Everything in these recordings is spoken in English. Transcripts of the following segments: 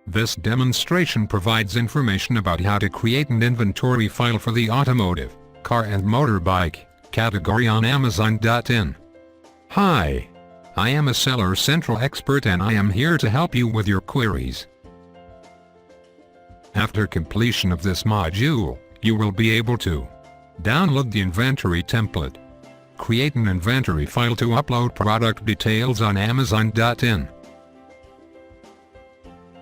This demonstration provides information about how to create an inventory file for the automotive, car and motorbike category on Amazon.in. Hi, I am a Seller Central expert and I am here to help you with your queries. After completion of this module, you will be able to download the inventory template, create an inventory file to upload product details on Amazon.in.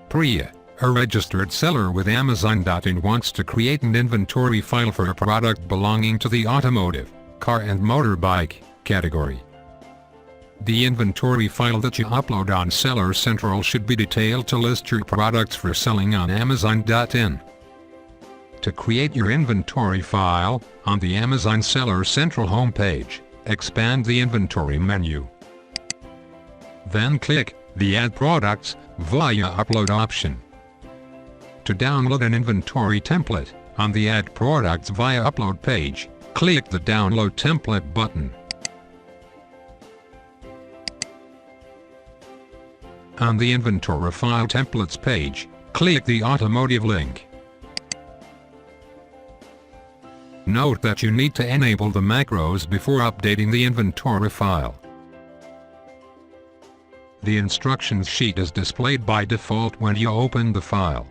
Priya, a registered seller with Amazon.in, wants to create an inventory file for a product belonging to the automotive, car and motorbike category. The inventory file that you upload on Seller Central should be detailed to list your products for selling on Amazon.in. To create your inventory file, on the Amazon Seller Central homepage, expand the inventory menu. Then click the Add Products via Upload option. To download an inventory template, on the Add Products via Upload page, click the Download Template button. On the Inventory File Templates page, click the Automotive link. Note that you need to enable the macros before updating the inventory file. The instructions sheet is displayed by default when you open the file.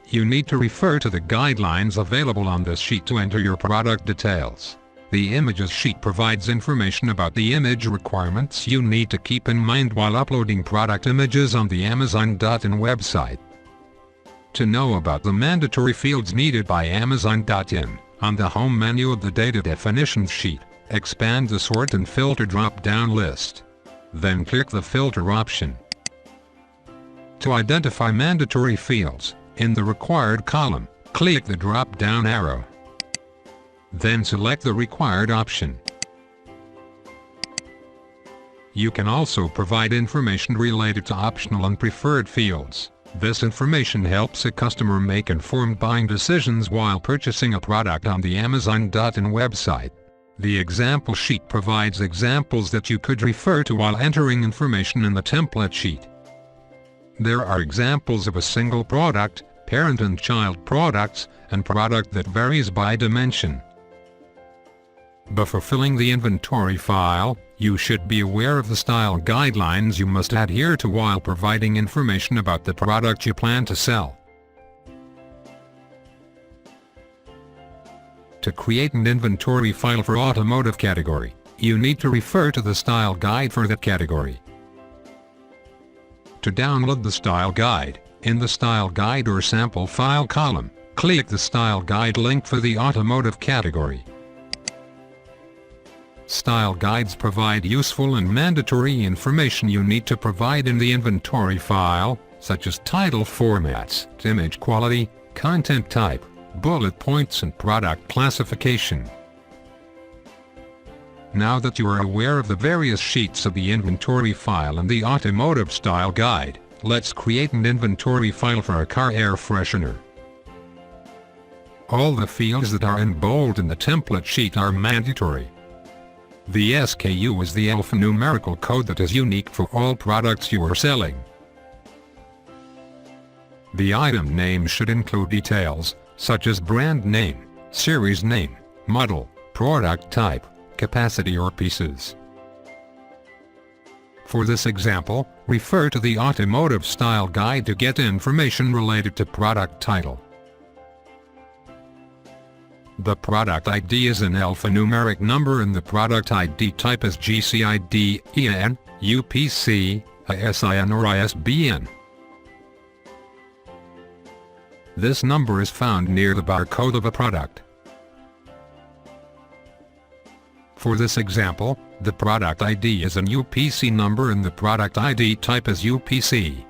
You need to refer to the guidelines available on this sheet to enter your product details. The Images sheet provides information about the image requirements you need to keep in mind while uploading product images on the Amazon.in website. To know about the mandatory fields needed by Amazon.in, on the home menu of the Data Definitions sheet, expand the Sort and Filter drop-down list. Then click the Filter option. To identify mandatory fields, in the Required column, click the drop-down arrow. Then select the required option. You can also provide information related to optional and preferred fields. This information helps a customer make informed buying decisions while purchasing a product on the Amazon.in website. The example sheet provides examples that you could refer to while entering information in the template sheet. There are examples of a single product, parent and child products, and product that varies by dimension. Before filling the inventory file, you should be aware of the style guidelines you must adhere to while providing information about the product you plan to sell. To create an inventory file for automotive category, you need to refer to the style guide for that category. To download the style guide, in the style guide or sample file column, click the style guide link for the automotive category. Style guides provide useful and mandatory information you need to provide in the inventory file, such as title formats, image quality, content type, bullet points and product classification. Now that you are aware of the various sheets of the inventory file and the automotive style guide, let's create an inventory file for a car air freshener. All the fields that are in bold in the template sheet are mandatory. The SKU is the alphanumerical code that is unique for all products you are selling. The item name should include details, such as brand name, series name, model, product type, capacity or pieces. For this example, refer to the Automotive Style Guide to get information related to product title. The product ID is an alphanumeric number and the product ID type is GCID, EN, UPC, ISIN or ISBN. This number is found near the barcode of a product. For this example, the product ID is an UPC number and the product ID type is UPC.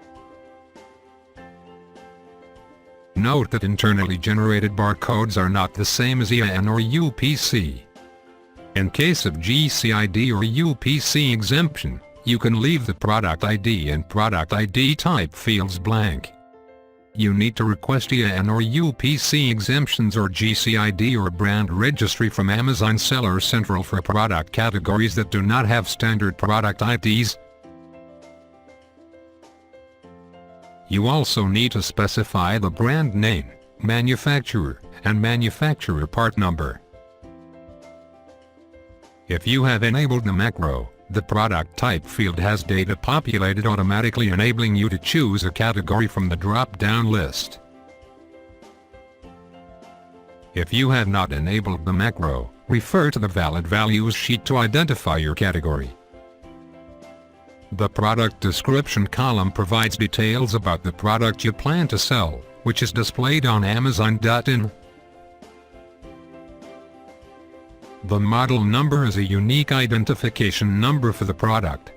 Note that internally generated barcodes are not the same as EN or UPC. In case of GCID or UPC exemption, you can leave the product ID and product ID type fields blank. You need to request EN or UPC exemptions or GCID or brand registry from Amazon Seller Central for product categories that do not have standard product IDs. You also need to specify the brand name, manufacturer, and manufacturer part number. If you have enabled the macro, the product type field has data populated automatically, enabling you to choose a category from the drop-down list. If you have not enabled the macro, refer to the Valid Values sheet to identify your category. The product description column provides details about the product you plan to sell, which is displayed on Amazon.in. The model number is a unique identification number for the product.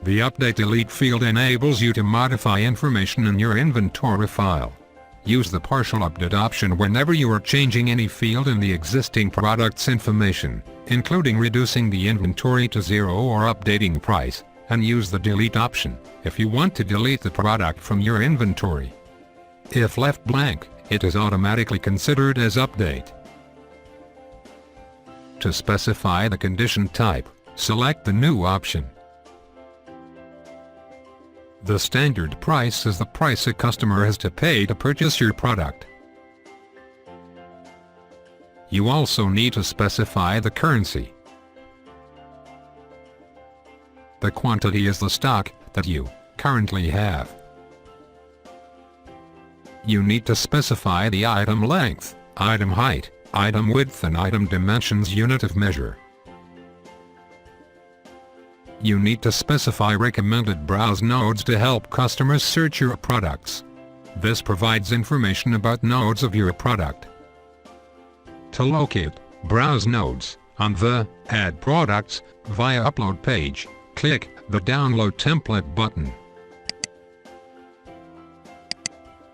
The Update Delete field enables you to modify information in your inventory file. Use the partial update option whenever you are changing any field in the existing product's information, including reducing the inventory to 0 or updating price, and use the delete option if you want to delete the product from your inventory. If left blank, it is automatically considered as update. To specify the condition type, select the New option. The standard price is the price a customer has to pay to purchase your product. You also need to specify the currency. The quantity is the stock that you currently have. You need to specify the item length, item height, item width and item dimensions unit of measure. You need to specify recommended browse nodes to help customers search your products. This provides information about nodes of your product. To locate browse nodes on the Add Products via Upload page, click the Download Template button.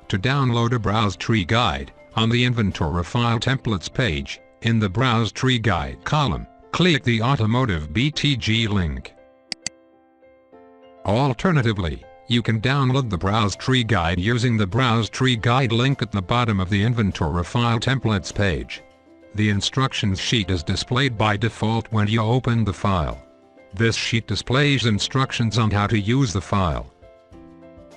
To download a Browse Tree Guide, on the Inventory File Templates page, in the Browse Tree Guide column, click the Automotive BTG link. Alternatively, you can download the Browse Tree Guide using the Browse Tree Guide link at the bottom of the Inventory File Templates page. The instructions sheet is displayed by default when you open the file. This sheet displays instructions on how to use the file.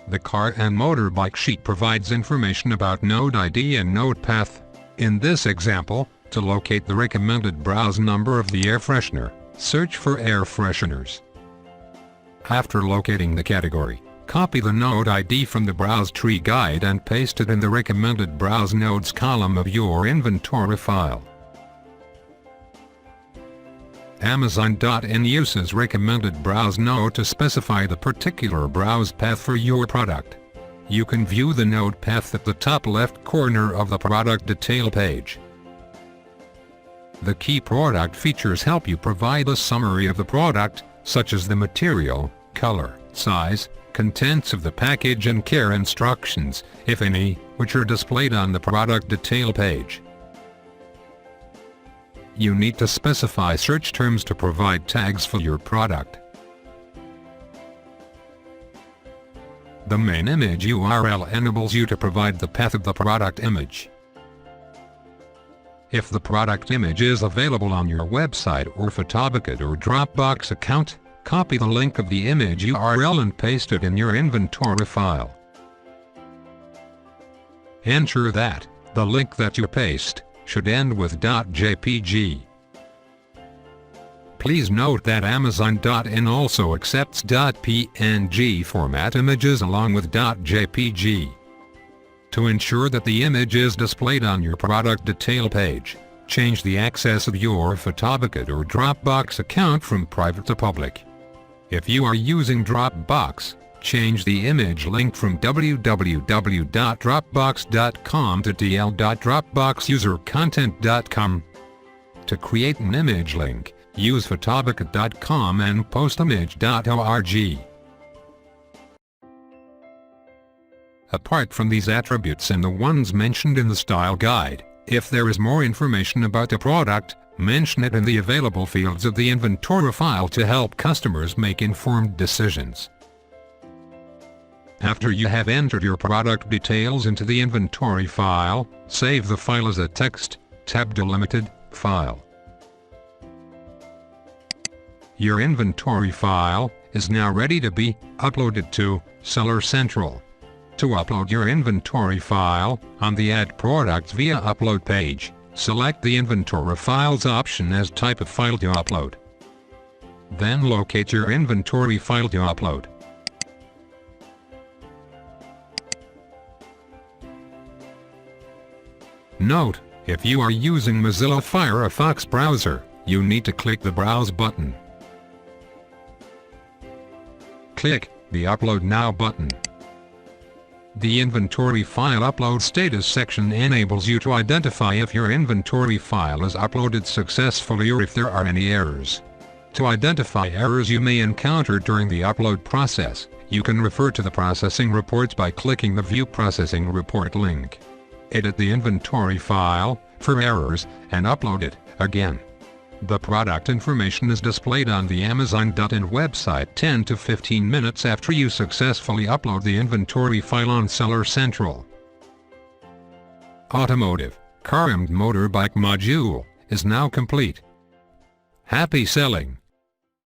The Car and Motorbike sheet provides information about node ID and node path. In this example, to locate the recommended browse number of the air freshener, search for air fresheners. After locating the category, copy the node ID from the Browse Tree Guide and paste it in the Recommended Browse Nodes column of your inventory file. Amazon.in uses Recommended Browse Node to specify the particular browse path for your product. You can view the node path at the top left corner of the product detail page. The key product features help you provide a summary of the product, such as the material, color, size, contents of the package and care instructions, if any, which are displayed on the product detail page. You need to specify search terms to provide tags for your product. The main image URL enables you to provide the path of the product image. If the product image is available on your website or Photobucket or Dropbox account, copy the link of the image URL and paste it in your inventory file. Ensure that the link that you paste should end with .jpg. Please note that Amazon.in also accepts .png format images along with .jpg. To ensure that the image is displayed on your product detail page, change the access of your Photobucket or Dropbox account from private to public. If you are using Dropbox, change the image link from www.dropbox.com to dl.dropboxusercontent.com. To create an image link, use photobucket.com and postimage.org. Apart from these attributes and the ones mentioned in the style guide, if there is more information about the product, mention it in the available fields of the inventory file to help customers make informed decisions. After you have entered your product details into the inventory file, save the file as a text, tab delimited, file. Your inventory file is now ready to be uploaded to Seller Central. To upload your inventory file, on the Add Products via Upload page, select the Inventory Files option as type of file to upload. Then locate your inventory file to upload. Note, if you are using Mozilla Firefox browser, you need to click the Browse button. Click the Upload Now button. The Inventory File Upload Status section enables you to identify if your inventory file is uploaded successfully or if there are any errors. To identify errors you may encounter during the upload process, you can refer to the processing reports by clicking the View Processing Report link. Edit the inventory file for errors and upload it again. The product information is displayed on the Amazon.in website 10 to 15 minutes after you successfully upload the inventory file on Seller Central. Automotive car and motorbike module is now complete. Happy selling!